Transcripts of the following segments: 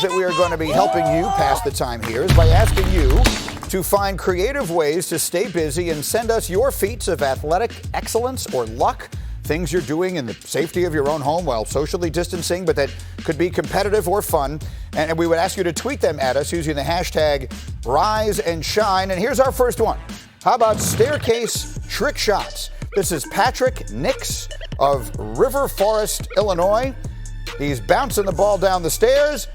That we are going to be helping you pass the time here is by asking you to find creative ways to stay busy and send us your feats of athletic excellence or luck, things you're doing in the safety of your own home while socially distancing, but that could be competitive or fun. And we would ask you to tweet them at us using the hashtag Rise and Shine. And here's our first one. How about staircase trick shots? This is Patrick Nix of River Forest, Illinois. He's bouncing the ball down the stairs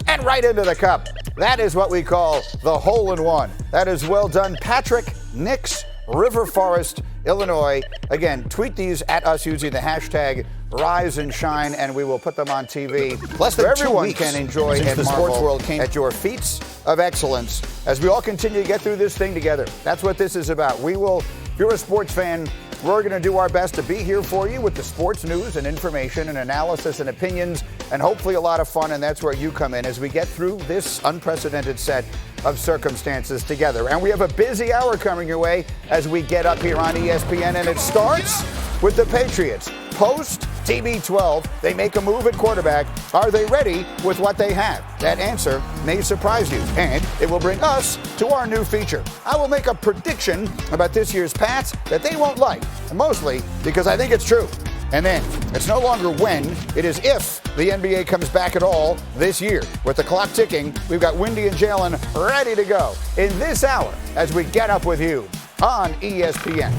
and right into the cup. That is what we call the hole-in-one. That is well done, Patrick Nix, River Forest, Illinois. Again, tweet these at us using the hashtag Rise and Shine, and we will put them on TV. Less than everyone can enjoy and the sports world came at your feats of excellence as we all continue to get through this thing together. That's what this is about. We will, if you're a sports fan, we're going to do our best to be here for you with the sports news and information and analysis and opinions and hopefully a lot of fun, and that's where you come in as we get through this unprecedented set of circumstances together. And we have a busy hour coming your way as we get up here on ESPN, and it starts with the Patriots. Post TB12, they make a move at quarterback. Are they ready with what they have? That answer may surprise you, and it will bring us to our new feature. I will make a prediction about this year's Pats that they won't like, mostly because I think it's true. And then it's no longer when, it is if the NBA comes back at all this year. With the clock ticking, we've got Wendy and Jalen ready to go in this hour as we get up with you on ESPN.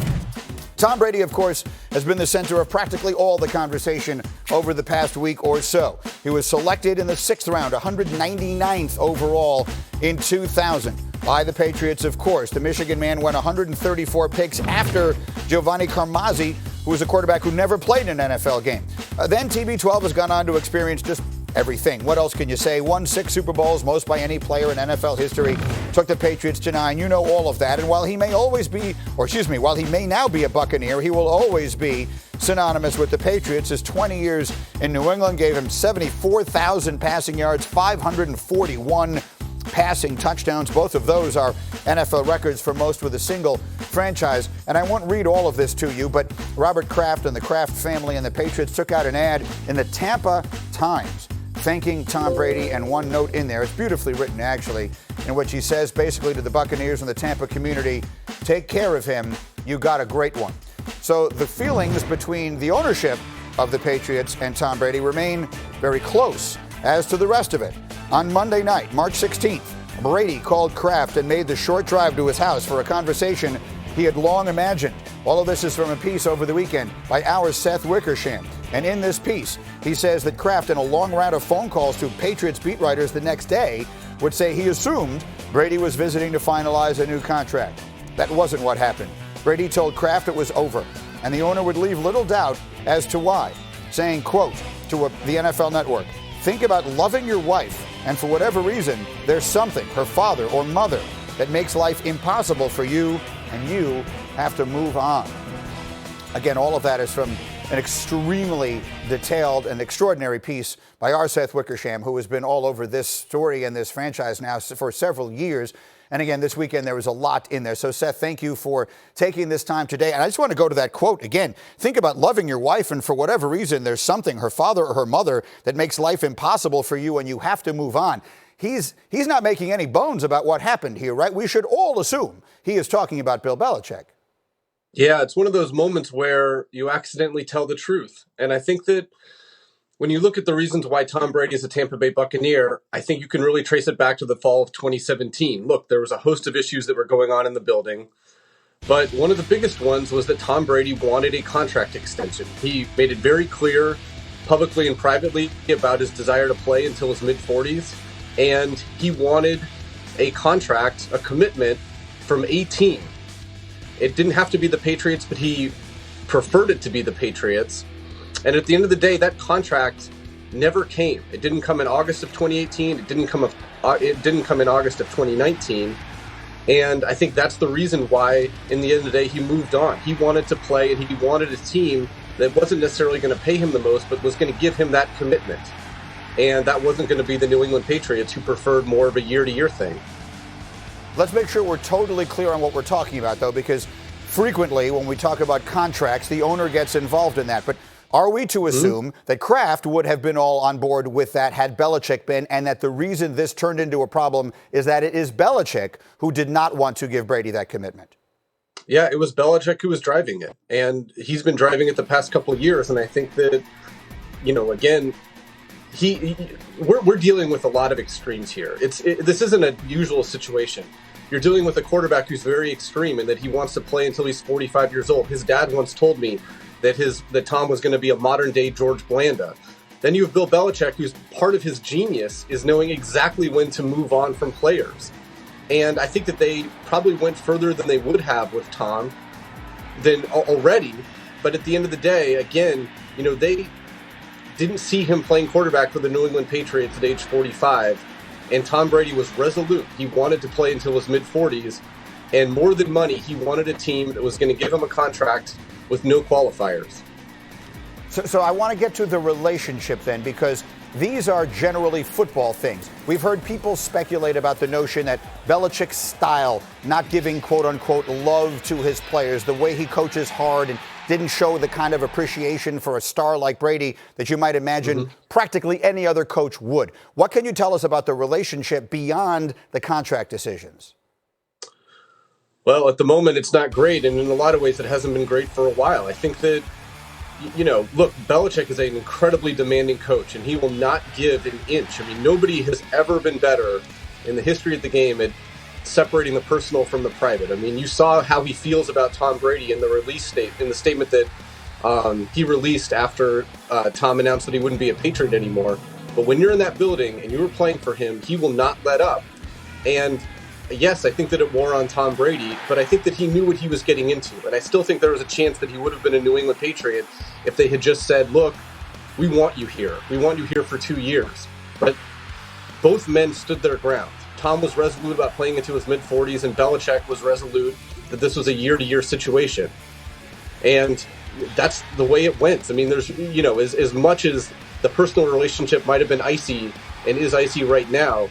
Tom Brady, of course, has been the center of practically all the conversation over the past week or so. He was selected in the 6th round, 199th overall in 2000 by the Patriots, of course. The Michigan man went 134 picks after Giovanni Carmazzi, who was a quarterback who never played in an NFL game. Then TB12 has gone on to experience just everything. What else can you say? Won 6 Super Bowls, most by any player in NFL history. Took the Patriots to 9. You know all of that. And while he may always be, while he may now be a Buccaneer, he will always be synonymous with the Patriots. His 20 years in New England gave him 74,000 passing yards, 541 passing touchdowns. Both of those are NFL records for most with a single franchise. And I won't read all of this to you, but Robert Kraft and the Kraft family and the Patriots took out an ad in the Tampa Times thanking Tom Brady, and one note in there, it's beautifully written actually, in which he says basically to the Buccaneers and the Tampa community, take care of him, you got a great one. So the feelings between the ownership of the Patriots and Tom Brady remain very close. As to the rest of it, on Monday night, March 16th, Brady called Kraft and made the short drive to his house for a conversation he had long imagined. All of this is from a piece over the weekend by our Seth Wickersham. And in this piece, he says that Kraft, in a long round of phone calls to Patriots beat writers the next day, would say he assumed Brady was visiting to finalize a new contract. That wasn't what happened. Brady told Kraft it was over, and the owner would leave little doubt as to why, saying, quote, to the NFL Network, think about loving your wife, and for whatever reason, there's something, her father or mother, that makes life impossible for you, and you have to move on. Again, all of that is from an extremely detailed and extraordinary piece by our Seth Wickersham, who has been all over this story and this franchise now for several years. And again, this weekend, there was a lot in there. So, Seth, thank you for taking this time today. And I just want to go to that quote again. Think about loving your wife, and for whatever reason, there's something, her father or her mother, that makes life impossible for you, and you have to move on. He's not making any bones about what happened here, right? We should all assume he is talking about Bill Belichick. Yeah, it's one of those moments where you accidentally tell the truth. And I think that when you look at the reasons why Tom Brady is a Tampa Bay Buccaneer, I think you can really trace it back to the fall of 2017. Look, there was a host of issues that were going on in the building, but one of the biggest ones was that Tom Brady wanted a contract extension. He made it very clear, publicly and privately, about his desire to play until his mid-40s, and he wanted a contract, a commitment from a team. It didn't have to be the Patriots, but he preferred it to be the Patriots. And at the end of the day, that contract never came. It didn't come in August of 2018. It didn't come in August of 2019. And I think that's the reason why, in the end of the day, he moved on. He wanted to play, and he wanted a team that wasn't necessarily going to pay him the most, but was going to give him that commitment. And that wasn't going to be the New England Patriots, who preferred more of a year-to-year thing. Let's make sure we're totally clear on what we're talking about, though, because frequently when we talk about contracts, the owner gets involved in that. But Are we to assume that Kraft would have been all on board with that had Belichick been, and that the reason this turned into a problem is that it is Belichick who did not want to give Brady that commitment? Yeah, it was Belichick who was driving it, and he's been driving it the past couple of years. And I think that, again, we're dealing with a lot of extremes here. This isn't a usual situation. You're dealing with a quarterback who's very extreme and that he wants to play until he's 45 years old. His dad once told me that Tom was going to be a modern day George Blanda. Then you have Bill Belichick, who's part of his genius is knowing exactly when to move on from players. And I think that they probably went further than they would have with Tom than already. But at the end of the day, again, they didn't see him playing quarterback for the New England Patriots at age 45. And Tom Brady was resolute. He wanted to play until his mid-40s. And more than money, he wanted a team that was going to give him a contract with no qualifiers. So I want to get to the relationship then, because these are generally football things. We've heard people speculate about the notion that Belichick's style, not giving quote-unquote love to his players, the way he coaches hard and didn't show the kind of appreciation for a star like Brady that you might imagine practically any other coach would. What can you tell us about the relationship beyond the contract decisions? Well, at the moment, it's not great, and in a lot of ways, it hasn't been great for a while. I think that, look, Belichick is an incredibly demanding coach, and he will not give an inch. I mean, nobody has ever been better in the history of the game at separating the personal from the private. I mean, you saw how he feels about Tom Brady in the statement that he released after Tom announced that he wouldn't be a Patriot anymore. But when you're in that building and you were playing for him, he will not let up. And yes, I think that it wore on Tom Brady, but I think that he knew what he was getting into. And I still think there was a chance that he would have been a New England Patriot if they had just said, look, we want you here. We want you here for 2 years. But both men stood their ground. Tom was resolute about playing into his mid-40s, and Belichick was resolute that this was a year-to-year situation. And that's the way it went. I mean, there's, as much as the personal relationship might have been icy and is icy right now,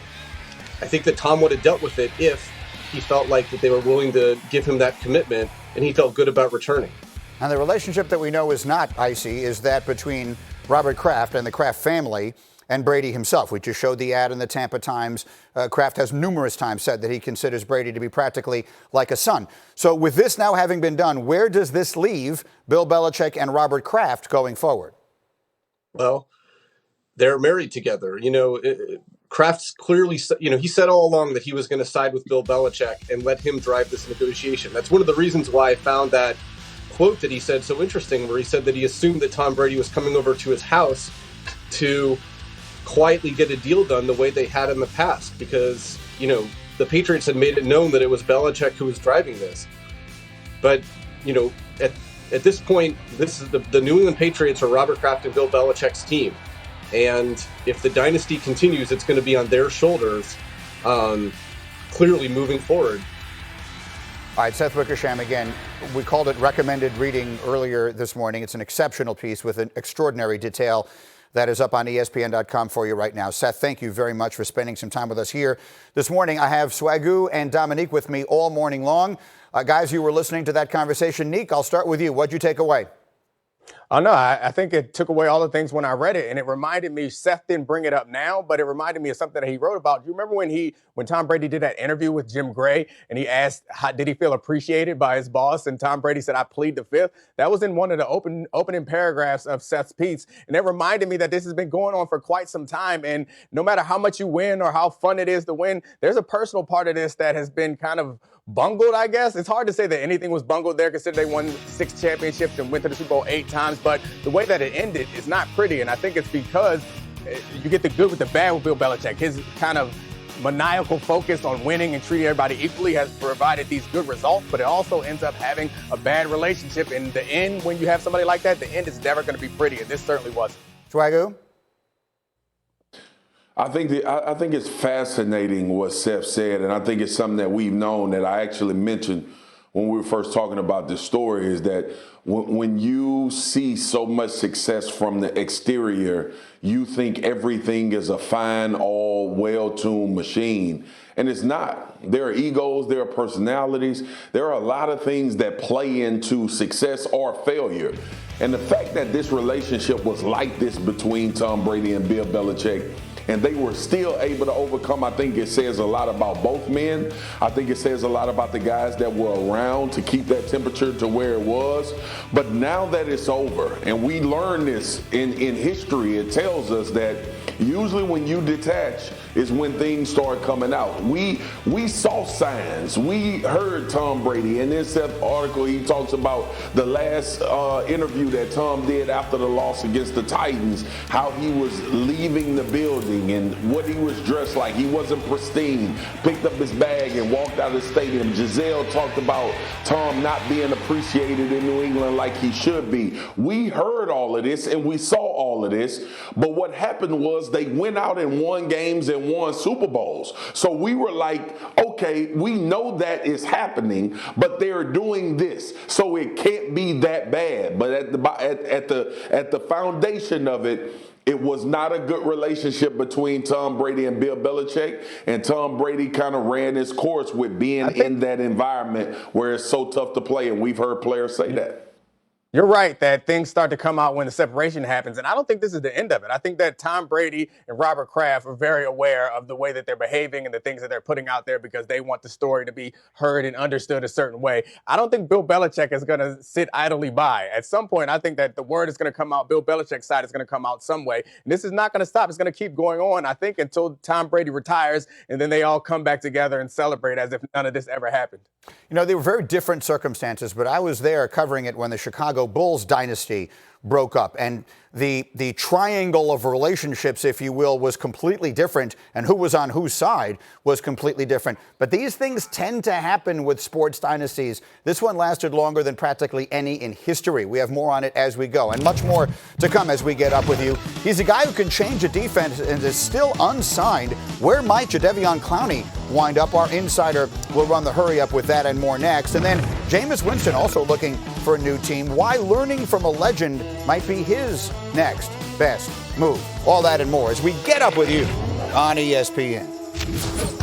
I think that Tom would have dealt with it if he felt like that they were willing to give him that commitment and he felt good about returning. And the relationship that we know is not icy is that between Robert Kraft and the Kraft family and Brady himself. We just showed the ad in the Tampa Times. Kraft has numerous times said that he considers Brady to be practically like a son. So with this now having been done, where does this leave Bill Belichick and Robert Kraft going forward? Well, they're married together. Kraft's clearly, he said all along that he was going to side with Bill Belichick and let him drive this negotiation. That's one of the reasons why I found that quote that he said so interesting, where he said that he assumed that Tom Brady was coming over to his house to quietly get a deal done the way they had in the past, because, the Patriots had made it known that it was Belichick who was driving this. But, at this point, this is the New England Patriots are Robert Kraft and Bill Belichick's team. And if the dynasty continues, it's going to be on their shoulders, clearly moving forward. All right, Seth Wickersham again. We called it recommended reading earlier this morning. It's an exceptional piece with an extraordinary detail that is up on ESPN.com for you right now. Seth, thank you very much for spending some time with us here this morning. I have Swagoo and Dominique with me all morning long. Guys, you were listening to that conversation. Nick, I'll start with you. What'd you take away? Oh, no, I think it took away all the things when I read it, and it reminded me, Seth didn't bring it up now, but it reminded me of something that he wrote about. Do you remember when Tom Brady did that interview with Jim Gray, and he asked, did he feel appreciated by his boss? And Tom Brady said, I plead the fifth. That was in one of the opening paragraphs of Seth's piece, and it reminded me that this has been going on for quite some time, and no matter how much you win or how fun it is to win, there's a personal part of this that has been kind of bungled, I guess. It's hard to say that anything was bungled there, considering they won 6 championships and went to the Super Bowl 8 times. But the way that it ended is not pretty. And I think it's because you get the good with the bad with Bill Belichick. His kind of maniacal focus on winning and treating everybody equally has provided these good results, but it also ends up having a bad relationship. In the end, when you have somebody like that, the end is never going to be pretty. And this certainly wasn't. Swagoo? I think it's fascinating what Seth said, and I think it's something that we've known, that I actually mentioned when we were first talking about this story, is that when you see so much success from the exterior, you think everything is a fine, all well-tuned machine. And it's not. There are egos, there are personalities, there are a lot of things that play into success or failure. And the fact that this relationship was like this between Tom Brady and Bill Belichick, and they were still able to overcome, I think it says a lot about both men. I think it says a lot about the guys that were around to keep that temperature to where it was. But now that it's over, and we learn this in history, it tells us that usually when you detach is when things start coming out. We saw signs. We heard Tom Brady. In this article, he talks about the last interview that Tom did after the loss against the Titans, how he was leaving the building and what he was dressed like. He wasn't pristine, picked up his bag and walked out of the stadium. Giselle talked about Tom not being appreciated in New England like he should be. We heard all of this and we saw all of this, but what happened was they went out and won games and won Super Bowls. So we were like, okay, we know that is happening, but they're doing this, so it can't be that bad. But at the foundation of it, it was not a good relationship between Tom Brady and Bill Belichick, and Tom Brady kind of ran his course with being in that environment where it's so tough to play, and we've heard players say that. You're right that things start to come out when the separation happens, and I don't think this is the end of it. I think that Tom Brady and Robert Kraft are very aware of the way that they're behaving and the things that they're putting out there because they want the story to be heard and understood a certain way. I don't think Bill Belichick is going to sit idly by. At some point, I think that the word is going to come out. Bill Belichick's side is going to come out some way. And this is not going to stop. It's going to keep going on, I think, until Tom Brady retires, and then they all come back together and celebrate as if none of this ever happened. You know, they were very different circumstances, but I was there covering it when the Chicago Bulls dynasty broke up, and the triangle of relationships, if you will, was completely different, and who was on whose side was completely different. But these things tend to happen with sports dynasties. This one lasted longer than practically any in history. We have more on it as we go, and much more to come as we get up with you. He's a guy who can change a defense and is still unsigned. Where might Jadeveon Clowney wind up? Our insider will run the hurry up with that and more next. And then Jameis Winston also looking for a new team. Why learning from a legend might be his next best move. All that and more as we get up with you on ESPN.